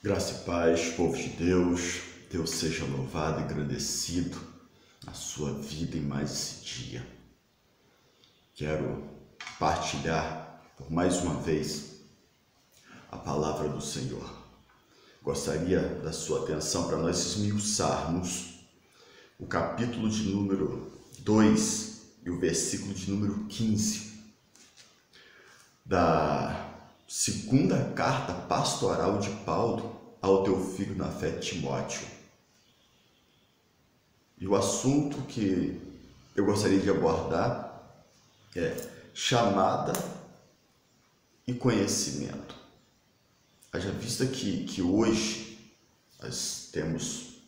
Graça e paz, povo de Deus, Deus seja louvado e engrandecido na sua vida em mais esse dia. Quero partilhar por mais uma vez a palavra do Senhor. Gostaria da sua atenção para nós esmiuçarmos o capítulo de número 2 e o versículo de número 15 da segunda carta pastoral de Paulo ao teu filho na fé, Timóteo. E o assunto que eu gostaria de abordar é chamada e conhecimento. Haja vista que hoje nós temos,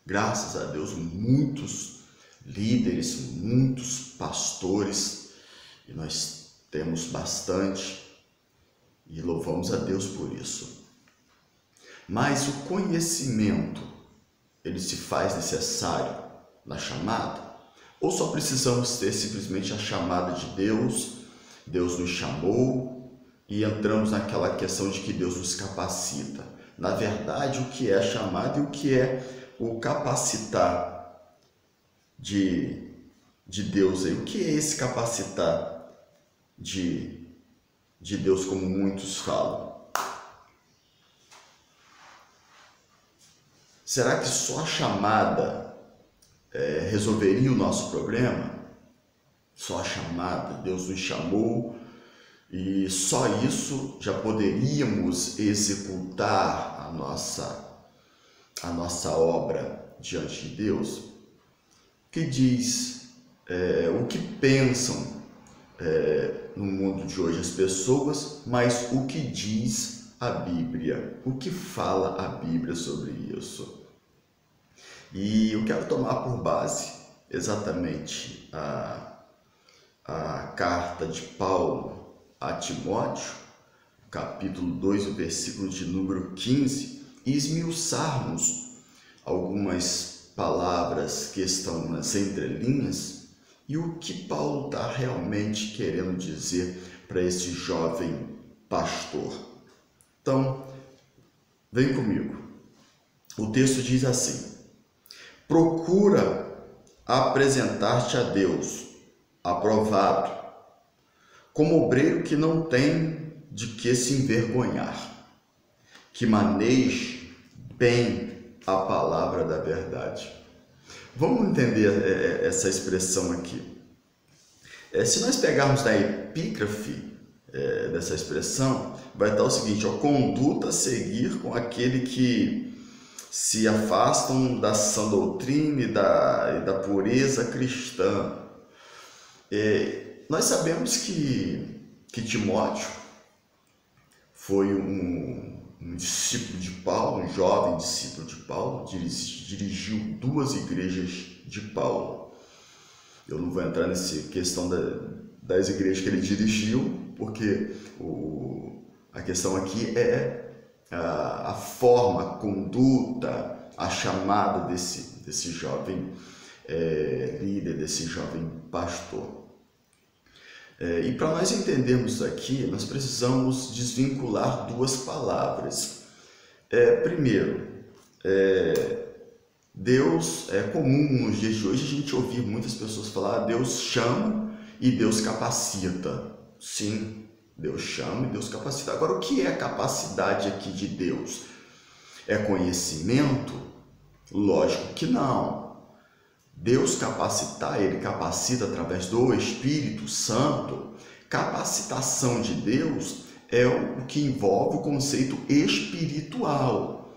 graças a Deus, muitos líderes, muitos pastores, e nós temos bastante, e louvamos a Deus por isso. Mas o conhecimento, ele se faz necessário na chamada? Ou só precisamos ter simplesmente a chamada de Deus, Deus nos chamou e entramos naquela questão de que Deus nos capacita? Na verdade, o que é a chamada e o que é o capacitar de Deus aí? O que é esse capacitar de Deus, como muitos falam? Será que só a chamada resolveria o nosso problema? Só a chamada, Deus nos chamou e só isso já poderíamos executar a nossa obra diante de Deus? O que diz, o que pensam no mundo de hoje as pessoas, mas o que diz a Bíblia? O que fala a Bíblia sobre isso? E eu quero tomar por base exatamente a carta de Paulo a Timóteo, capítulo 2, o versículo de número 15, e esmiuçarmos algumas palavras que estão nas entrelinhas e o que Paulo está realmente querendo dizer para esse jovem pastor. Então, vem comigo. O texto diz assim: procura apresentar-te a Deus, aprovado, como obreiro que não tem de que se envergonhar, que maneje bem a palavra da verdade. Vamos entender essa expressão aqui. Se nós pegarmos na epígrafe dessa expressão, vai estar o seguinte: conduta a seguir com aquele que se afastam da sã doutrina e da pureza cristã. Nós sabemos que Timóteo foi um discípulo de Paulo, um jovem discípulo de Paulo, dirigiu 2 igrejas de Paulo. Eu não vou entrar nessa questão das igrejas que ele dirigiu, porque a questão aqui é a forma, a conduta, a chamada desse jovem líder, desse jovem pastor. E para nós entendermos aqui, nós precisamos desvincular 2 palavras. Primeiro, Deus, é comum nos dias de hoje a gente ouvir muitas pessoas falar: Deus chama e Deus capacita. Sim, Deus chama e Deus capacita. Agora, o que é a capacidade aqui de Deus? É conhecimento? Lógico que não. Deus capacitar, Ele capacita através do Espírito Santo. Capacitação de Deus é o que envolve o conceito espiritual.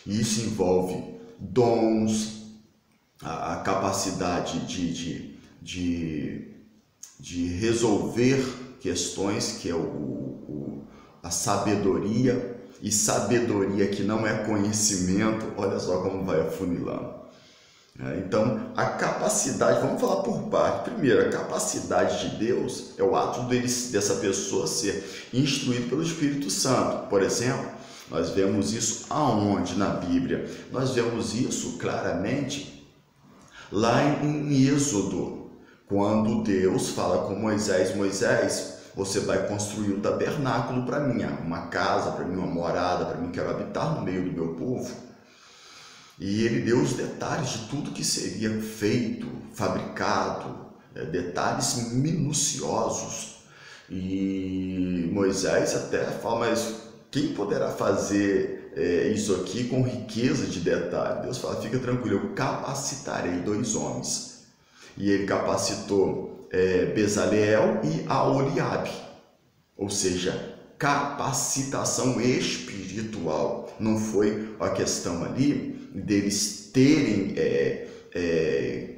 Isso envolve dons, a capacidade de resolver questões, que é a sabedoria, e sabedoria que não é conhecimento. Olha só como vai afunilando. Então, a capacidade, vamos falar por parte. Primeiro, a capacidade de Deus é o ato dessa pessoa ser instruído pelo Espírito Santo. Por exemplo, nós vemos isso aonde na Bíblia? Nós vemos isso claramente lá em Êxodo, quando Deus fala com Moisés: Moisés, você vai construir o tabernáculo para mim, uma casa para mim, uma morada para mim, quero habitar no meio do meu povo. E ele deu os detalhes de tudo que seria feito, fabricado, detalhes minuciosos. E Moisés até fala, mas quem poderá fazer isso aqui com riqueza de detalhe? Deus fala, fica tranquilo, eu capacitarei 2 homens. E ele capacitou Bezaleel e Aholiabe, ou seja, capacitação espiritual. Não foi a questão ali deles terem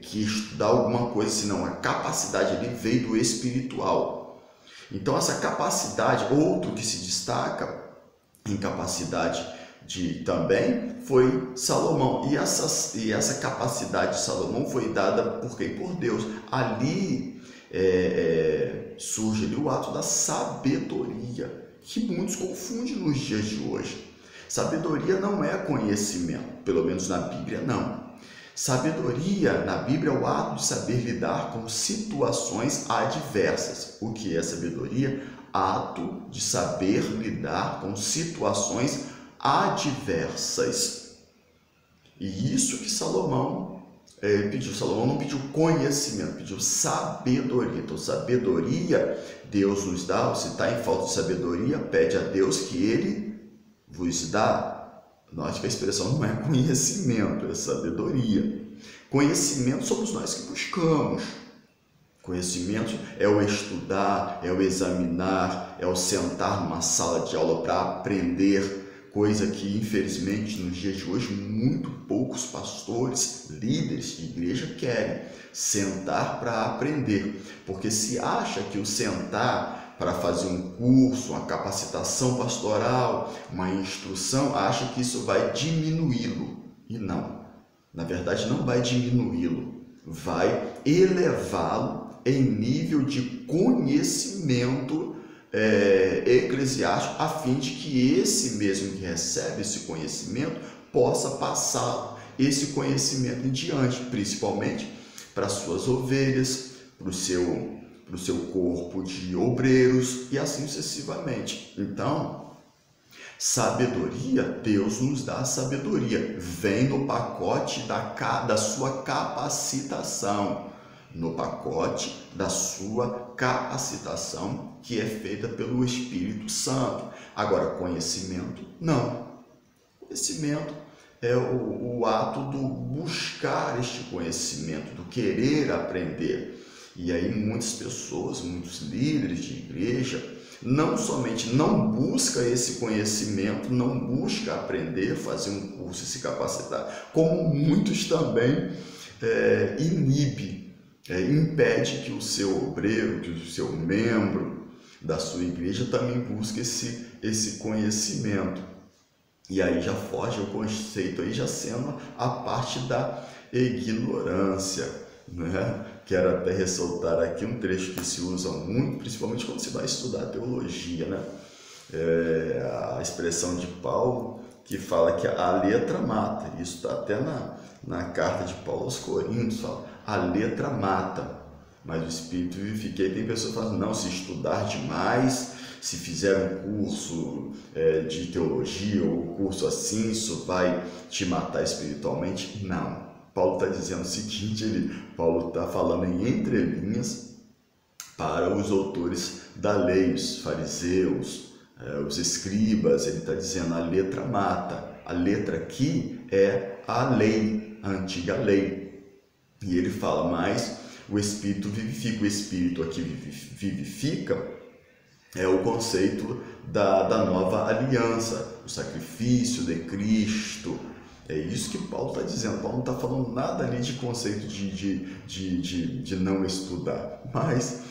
que estudar alguma coisa, senão a capacidade ali veio do espiritual. Então essa capacidade, outro que se destaca em capacidade também foi Salomão, e essa capacidade de Salomão foi dada por quem? Por Deus. Ali surge ali o ato da sabedoria, que muitos confundem nos dias de hoje. Sabedoria não é conhecimento, pelo menos na Bíblia não. Sabedoria na Bíblia é o ato de saber lidar com situações adversas. O que é sabedoria? Ato de saber lidar com situações adversas. E isso que Salomão pediu. Salomão não pediu conhecimento, pediu sabedoria. Então, sabedoria Deus nos dá. Se está em falta de sabedoria, pede a Deus que Ele vos dá. Note que a expressão não é conhecimento, é sabedoria. Conhecimento somos nós que buscamos. Conhecimento é o estudar, é o examinar, é o sentar numa sala de aula para aprender, coisa que infelizmente nos dias de hoje muito poucos pastores, líderes de igreja querem, sentar para aprender, porque se acha que o sentar para fazer um curso, uma capacitação pastoral, uma instrução, acha que isso vai diminuí-lo. E não, na verdade não vai diminuí-lo, vai elevá-lo em nível de conhecimento eclesiástico, a fim de que esse mesmo que recebe esse conhecimento possa passar esse conhecimento em diante, principalmente para as suas ovelhas, para o seu corpo de obreiros e assim sucessivamente. Então, sabedoria, Deus nos dá sabedoria, vem no pacote da sua capacitação, no pacote da sua capacitação que é feita pelo Espírito Santo. Agora, conhecimento, não. Conhecimento é o ato do buscar este conhecimento, do querer aprender. E aí muitas pessoas, muitos líderes de igreja, não somente não busca esse conhecimento, não busca aprender, fazer um curso e se capacitar, como muitos também impede que o seu obreiro, que o seu membro da sua igreja também busque esse conhecimento. E aí já foge o conceito, aí já sendo a parte da ignorância, né? Quero até ressaltar aqui um trecho que se usa muito, principalmente quando se vai estudar teologia, né? A expressão de Paulo que fala que a letra mata. Isso está até na carta de Paulo aos Coríntios, fala, a letra mata, mas o Espírito vivifica. E tem pessoas que falam, não, se estudar demais, se fizer um curso de teologia ou um curso assim, isso vai te matar espiritualmente. Não. Paulo está dizendo o seguinte, Paulo está falando em entrelinhas para os autores da lei, os fariseus, os escribas. Ele está dizendo, a letra mata. A letra aqui é a lei, a antiga lei. E ele fala, mas o Espírito vivifica. O Espírito aqui vivifica é o conceito da nova aliança, o sacrifício de Cristo. É isso que Paulo está dizendo. Paulo não está falando nada ali de conceito de não estudar, mas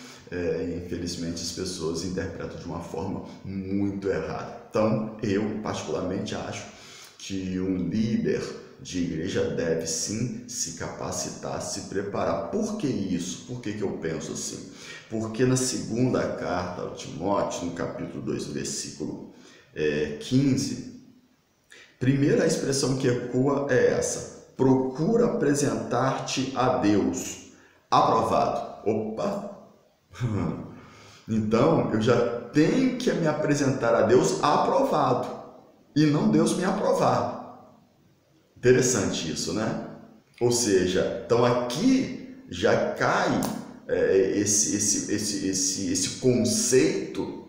infelizmente as pessoas interpretam de uma forma muito errada. Então, eu particularmente acho que um líder de igreja deve sim se capacitar, se preparar. Por que isso? Por que eu penso assim? Porque na segunda carta ao Timóteo, no capítulo 2, versículo 15, primeira expressão que ecoa é essa: procura apresentar-te a Deus aprovado. Opa! Então, eu já tenho que me apresentar a Deus aprovado e não Deus me aprovar. Interessante isso, né? Ou seja, então aqui já cai esse conceito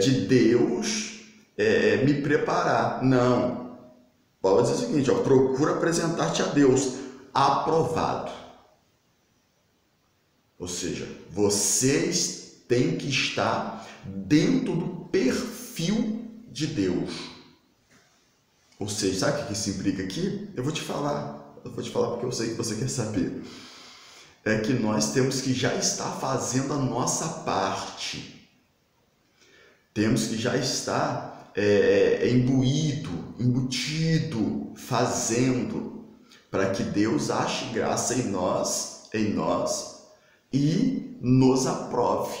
de Deus me preparar. Não. Paulo diz o seguinte, ó, procura apresentar-te a Deus aprovado. Ou seja, vocês têm que estar dentro do perfil de Deus. Ou seja, sabe o que isso implica aqui? Eu vou te falar porque eu sei que você quer saber. É que nós temos que já estar fazendo a nossa parte. Temos que já estar embutido, fazendo, para que Deus ache graça em nós e nos aprove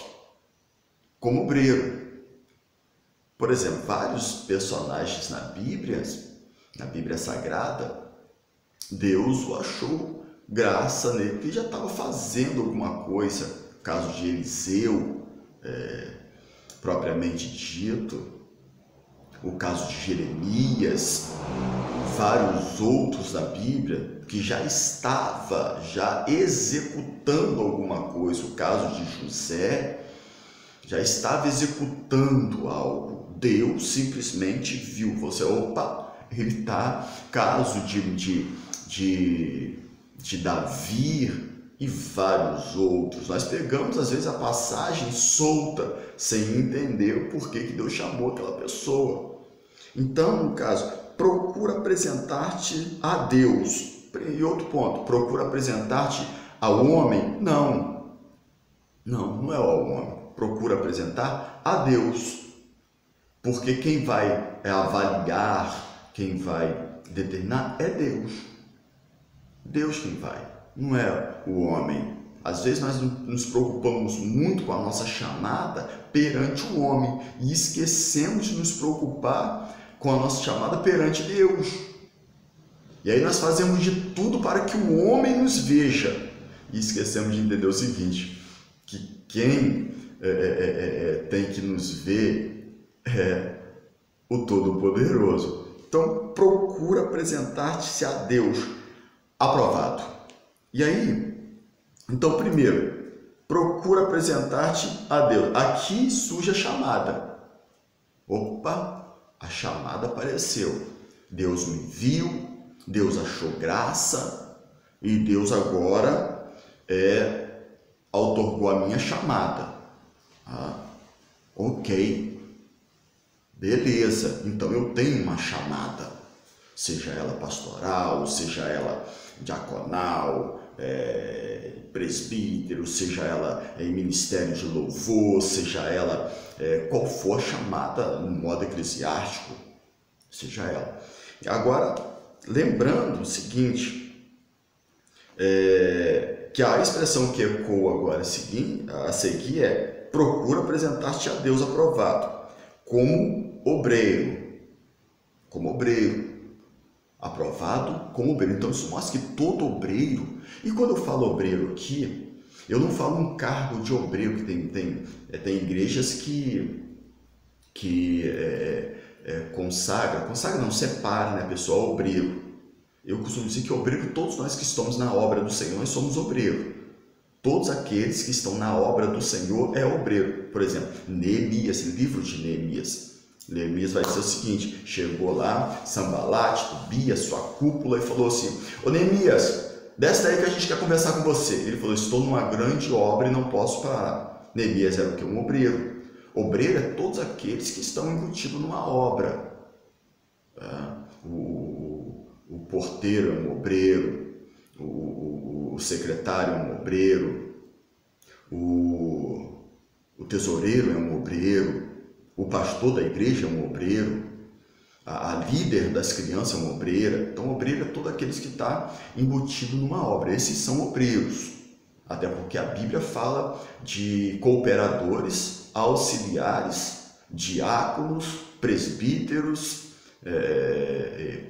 como obreiro. Por exemplo, vários personagens na Bíblia Sagrada, Deus o achou graça nele, porque já estava fazendo alguma coisa. O caso de Eliseu, propriamente dito, o caso de Jeremias, vários outros da Bíblia que já estava executando alguma coisa. O caso de José já estava executando algo. Deus simplesmente viu você, ele está. Caso de Davi e vários outros. Nós pegamos às vezes a passagem solta sem entender o porquê que Deus chamou aquela pessoa. Então, no caso, procura apresentar-te a Deus. E outro ponto, procura apresentar-te ao homem? Não é ao homem. Procura apresentar a Deus. Porque quem vai avaliar, quem vai determinar é Deus. Deus quem vai, não é o homem. Às vezes nós nos preocupamos muito com a nossa chamada perante o homem e esquecemos de nos preocupar com a nossa chamada perante Deus. E aí nós fazemos de tudo para que o homem nos veja e esquecemos de entender o seguinte, que quem tem que nos ver é o Todo-Poderoso. Então procura apresentar-te a Deus aprovado. E aí, então primeiro, procura apresentar-te a Deus. Aqui surge a chamada. A chamada apareceu. Deus me viu, Deus achou graça e Deus agora outorgou a minha chamada. Ok, beleza, então eu tenho uma chamada, seja ela pastoral, seja ela diaconal, presbítero, seja ela em ministério de louvor, seja ela qual for a chamada no modo eclesiástico, seja ela. Agora, lembrando o seguinte, que a expressão que ecoa agora a seguir é: procura apresentar-te a Deus aprovado, como obreiro, aprovado como obreiro. Então isso mostra que todo obreiro, e quando eu falo obreiro aqui, eu não falo um cargo de obreiro, que tem igrejas que consagra não, separa, né, pessoal, obreiro. Eu costumo dizer que obreiro, todos nós que estamos na obra do Senhor, nós somos obreiro. Todos aqueles que estão na obra do Senhor é obreiro. Por exemplo, Neemias, livro de Neemias. Neemias vai dizer o seguinte: chegou lá Sambalate, Tobias, sua cúpula, e falou assim: ô Neemias, desce daí que a gente quer conversar com você. Ele falou: estou numa grande obra e não posso parar. Neemias era o que? Um obreiro. Obreiro é todos aqueles que estão embutidos numa obra. O porteiro é um obreiro, o secretário é um obreiro, o tesoureiro é um obreiro, o pastor da igreja é um obreiro, a líder das crianças é uma obreira. Então, obreiro é todos aqueles que estão embutidos numa obra. Esses são obreiros, até porque a Bíblia fala de cooperadores, auxiliares, diáconos, presbíteros,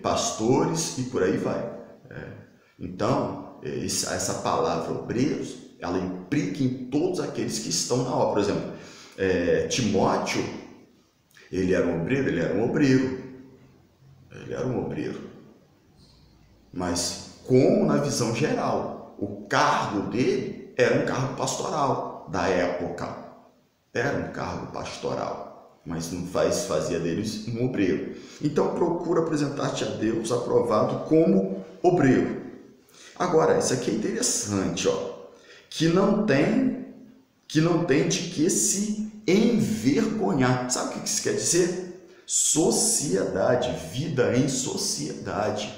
pastores e por aí vai. Então, essa palavra obreiros, ela implica em todos aqueles que estão na obra. Por exemplo, Timóteo, ele era um obreiro? Ele era um obreiro. Ele era um obreiro. Mas como na visão geral, o cargo dele era um cargo pastoral da época. Era um cargo pastoral, mas não fazia deles um obreiro. Então procura apresentar-te a Deus aprovado como obreiro. Agora, isso aqui é interessante, ó, que não tem de que se envergonhar. Sabe o que isso quer dizer? Sociedade, vida em sociedade.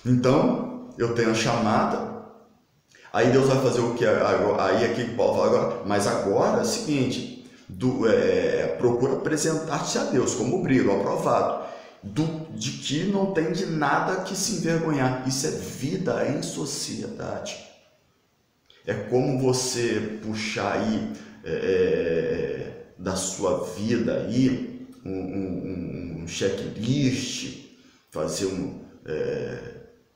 Então, eu tenho a chamada, aí Deus vai fazer o que? Aí aqui que Paulo fala agora, mas agora é o seguinte, procura apresentar-te a Deus como obreiro, aprovado, de que não tem de nada que se envergonhar. Isso é vida em sociedade. É como você puxar aí da sua vida aí um checklist, fazer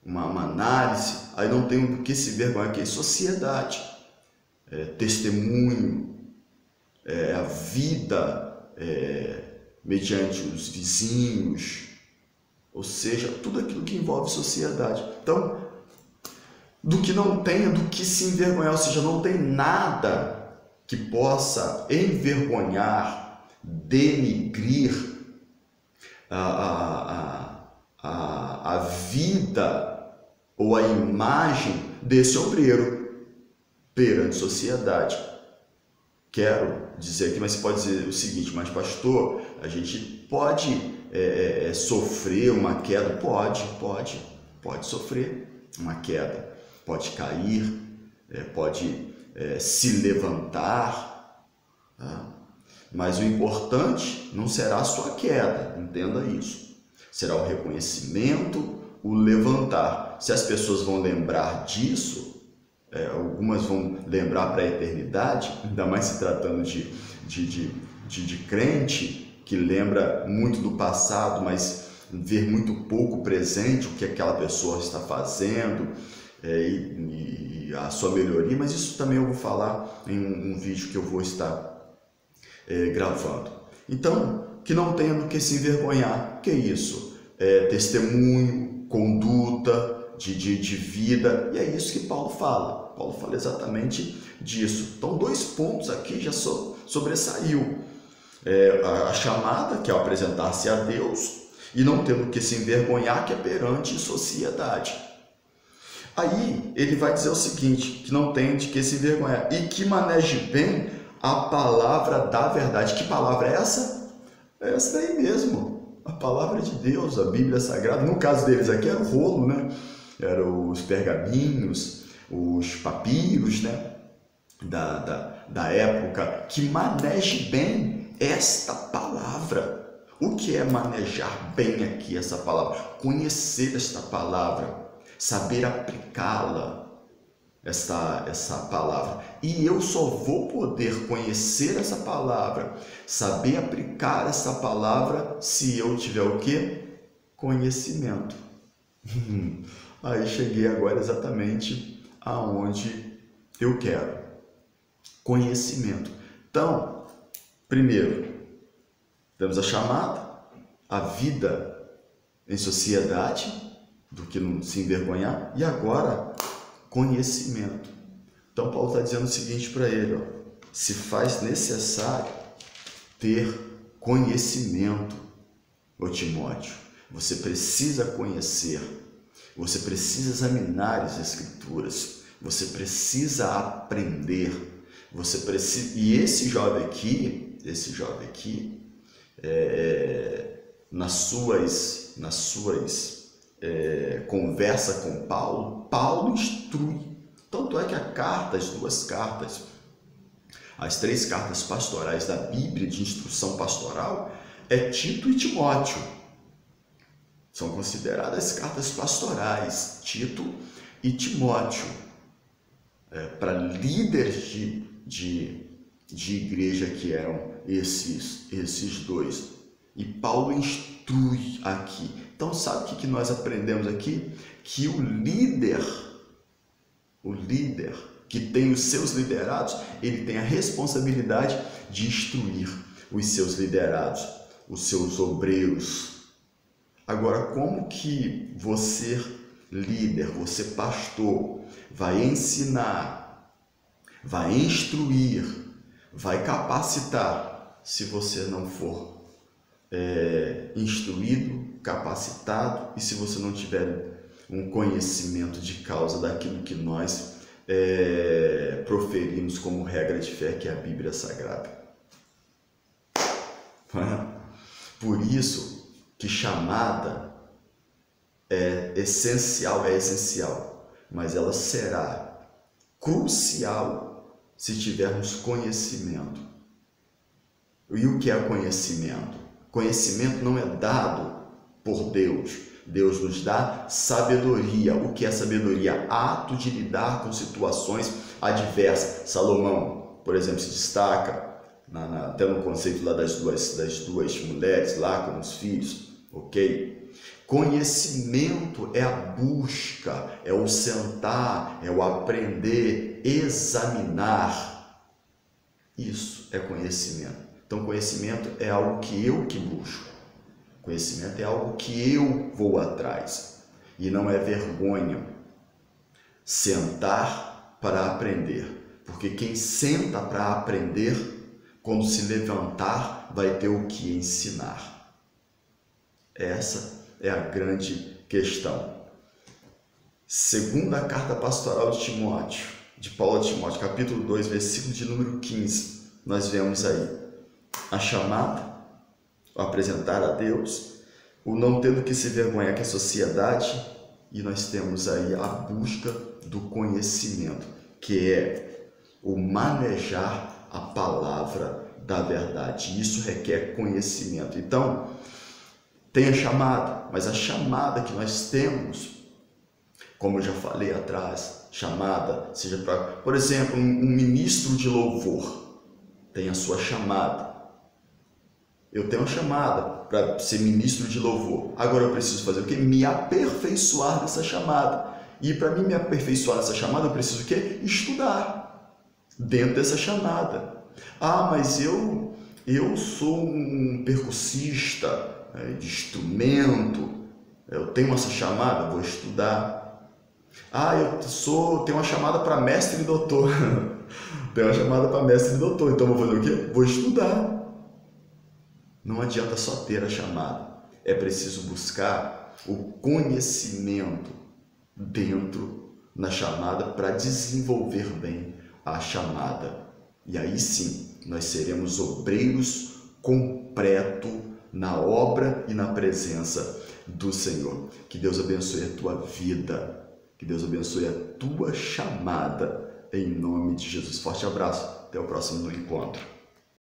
uma análise, aí não tem do que se vergonhar, que é sociedade, testemunho, a vida mediante os vizinhos, ou seja, tudo aquilo que envolve sociedade. Então, do que não tenha do que se envergonhar, ou seja, não tem nada que possa envergonhar, denigrir a vida ou a imagem desse obreiro perante a sociedade. Quero dizer aqui, mas você pode dizer o seguinte, mas pastor, a gente pode sofrer uma queda? Pode sofrer uma queda. Pode cair, pode se levantar, tá? Mas o importante não será a sua queda, entenda isso. Será o reconhecimento, o levantar. Se as pessoas vão lembrar disso, algumas vão lembrar para a eternidade, ainda mais se tratando de crente, que lembra muito do passado, mas vê muito pouco presente o que aquela pessoa está fazendo, e a sua melhoria, mas isso também eu vou falar em um vídeo que eu vou estar gravando. Então, que não tenha do que se envergonhar. Que é isso? Testemunho, conduta de vida, e é isso que Paulo fala. Paulo fala exatamente disso. Então, 2 pontos aqui já sobressaiu. A chamada, que é apresentar-se a Deus, e não ter do que se envergonhar, que é perante sociedade. Aí ele vai dizer o seguinte, que não tem de que se envergonhar e que maneje bem a palavra da verdade. Que palavra é essa? É essa daí mesmo, a palavra de Deus, a Bíblia Sagrada. No caso deles aqui era o rolo, né? Eram os pergaminhos, os papiros, né? Da época, que maneje bem esta palavra. O que é manejar bem aqui essa palavra? Conhecer esta palavra, saber aplicá-la, essa palavra. E eu só vou poder conhecer essa palavra, saber aplicar essa palavra, se eu tiver o quê? Conhecimento. Aí cheguei agora exatamente aonde eu quero. Conhecimento. Então, primeiro, temos a chamada, a vida em sociedade, do que não se envergonhar, e agora conhecimento. Então Paulo está dizendo o seguinte para ele, ó, se faz necessário ter conhecimento, ô Timóteo. Você precisa conhecer, você precisa examinar as Escrituras, você precisa aprender, você precisa. E esse jovem aqui, nas suas conversa com Paulo instrui. Tanto é que as 2 cartas, as 3 cartas pastorais da Bíblia de instrução pastoral é Tito e Timóteo. São consideradas cartas pastorais, Tito e Timóteo, para líderes de igreja que eram esses 2. E Paulo instrui aqui. Então, sabe o que nós aprendemos aqui? Que o líder que tem os seus liderados, ele tem a responsabilidade de instruir os seus liderados, os seus obreiros. Agora, como que você, líder, você, pastor, vai ensinar, vai instruir, vai capacitar, se você não for instruído, capacitado e se você não tiver um conhecimento de causa daquilo que nós proferimos como regra de fé, que é a Bíblia Sagrada. Por isso que chamada é essencial, mas ela será crucial se tivermos conhecimento. E o que é conhecimento? Conhecimento não é dado por Deus. Deus nos dá sabedoria. O que é sabedoria? Ato de lidar com situações adversas. Salomão, por exemplo, se destaca até no conceito lá das duas mulheres lá com os filhos, ok? Conhecimento é a busca, é o sentar, é o aprender, examinar. Isso é conhecimento. Então, conhecimento é algo que eu busco. Conhecimento é algo que eu vou atrás. E não é vergonha sentar para aprender. Porque quem senta para aprender, quando se levantar, vai ter o que ensinar. Essa é a grande questão. Segunda carta pastoral de Timóteo, de Paulo a Timóteo, capítulo 2, versículo de número 15. Nós vemos aí a chamada, o apresentar a Deus, o não tendo que se vergonhar que a sociedade, e nós temos aí a busca do conhecimento, que é o manejar a palavra da verdade. Isso requer conhecimento. Então, tem a chamada, mas a chamada que nós temos, como eu já falei atrás, chamada, seja para, por exemplo, um ministro de louvor, tem a sua chamada. Eu tenho uma chamada para ser ministro de louvor. Agora eu preciso fazer o quê? Me aperfeiçoar nessa chamada. E para mim me aperfeiçoar nessa chamada, eu preciso o quê? Estudar dentro dessa chamada. Ah, mas eu sou um percussista de instrumento. Eu tenho essa chamada, vou estudar. Ah, tenho uma chamada para mestre e doutor. Tenho uma chamada para mestre e doutor. Então vou fazer o quê? Vou estudar. Não adianta só ter a chamada, é preciso buscar o conhecimento dentro na chamada para desenvolver bem a chamada. E aí sim, nós seremos obreiros completos na obra e na presença do Senhor. Que Deus abençoe a tua vida, que Deus abençoe a tua chamada, em nome de Jesus. Forte abraço, até o próximo encontro.